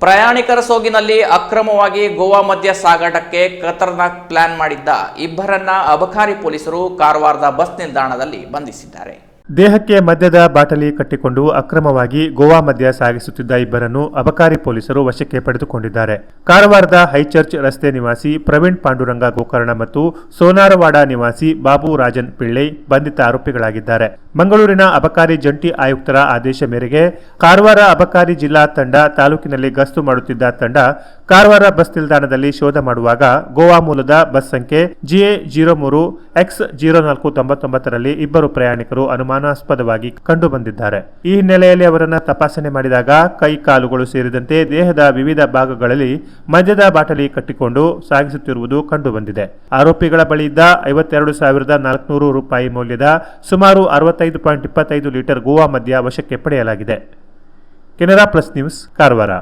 ಪ್ರಯಾಣಿಕರ ಸೋಗಿನಲ್ಲಿ ಅಕ್ರಮವಾಗಿ ಗೋವಾ ಮದ್ಯ ಸಾಗಾಟಕ್ಕೆ ಖತರ್ನಾಕ್ ಪ್ಲಾನ್ ಮಾಡಿದ್ದ ಇಬ್ಬರನ್ನ ಅಬಕಾರಿ ಪೊಲೀಸರು ಕಾರವಾರದ ಬಸ್ ನಿಲ್ದಾಣದಲ್ಲಿ ಬಂಧಿಸಿದ್ದಾರೆ. ದೇಹಕ್ಕೆ ಮದ್ಯದ ಬಾಟಲಿ ಕಟ್ಟಿಕೊಂಡು ಅಕ್ರಮವಾಗಿ ಗೋವಾ ಮದ್ಯ ಸಾಗಿಸುತ್ತಿದ್ದ ಇಬ್ಬರನ್ನು ಅಬಕಾರಿ ಪೊಲೀಸರು ವಶಕ್ಕೆ ಪಡೆದುಕೊಂಡಿದ್ದಾರೆ. ಕಾರವಾರದ ಹೈಚರ್ಚ್ ರಸ್ತೆ ನಿವಾಸಿ ಪ್ರವೀಣ್ ಪಾಂಡುರಂಗ ಗೋಕರ್ಣ ಮತ್ತು ಸೋನಾರವಾಡ ನಿವಾಸಿ ಬಾಬು ರಾಜನ್ ಪಿಳ್ಳೈ ಬಂಧಿತ ಆರೋಪಿಗಳಾಗಿದ್ದಾರೆ. ಮಂಗಳೂರಿನ ಅಬಕಾರಿ ಜಂಟಿ ಆಯುಕ್ತರ ಆದೇಶ ಮೇರೆಗೆ ಕಾರವಾರ ಅಬಕಾರಿ ಜಿಲ್ಲಾ ತಂಡ ತಾಲೂಕಿನಲ್ಲಿ ಗಸ್ತು ಮಾಡುತ್ತಿದ್ದ ತಂಡ ಕಾರವಾರ ಬಸ್ ನಿಲ್ದಾಣದಲ್ಲಿ ಶೋಧ ಮಾಡುವಾಗ ಗೋವಾ ಮೂಲದ ಬಸ್ ಸಂಖ್ಯೆ GA03X0499ರಲ್ಲಿ ಇಬ್ಬರು ಪ್ರಯಾಣಿಕರು ಅನುಮಾನಾಸ್ಪದವಾಗಿ ಕಂಡುಬಂದಿದ್ದಾರೆ. ಈ ಹಿನ್ನೆಲೆಯಲ್ಲಿ ಅವರನ್ನು ತಪಾಸಣೆ ಮಾಡಿದಾಗ ಕೈ ಕಾಲುಗಳು ಸೇರಿದಂತೆ ದೇಹದ ವಿವಿಧ ಭಾಗಗಳಲ್ಲಿ ಮದ್ಯದ ಬಾಟಲಿ ಕಟ್ಟಿಕೊಂಡು ಸಾಗಿಸುತ್ತಿರುವುದು ಕಂಡುಬಂದಿದೆ. ಆರೋಪಿಗಳ ಬಳಿಯಿದ್ದ 52,400 ರೂಪಾಯಿ ಮೌಲ್ಯದ ಸುಮಾರು 65.25 ಲೀಟರ್ ಗೋವಾ ಮದ್ಯ ವಶಕ್ಕೆ ಪಡೆಯಲಾಗಿದೆ. Canara plus news, Karwar.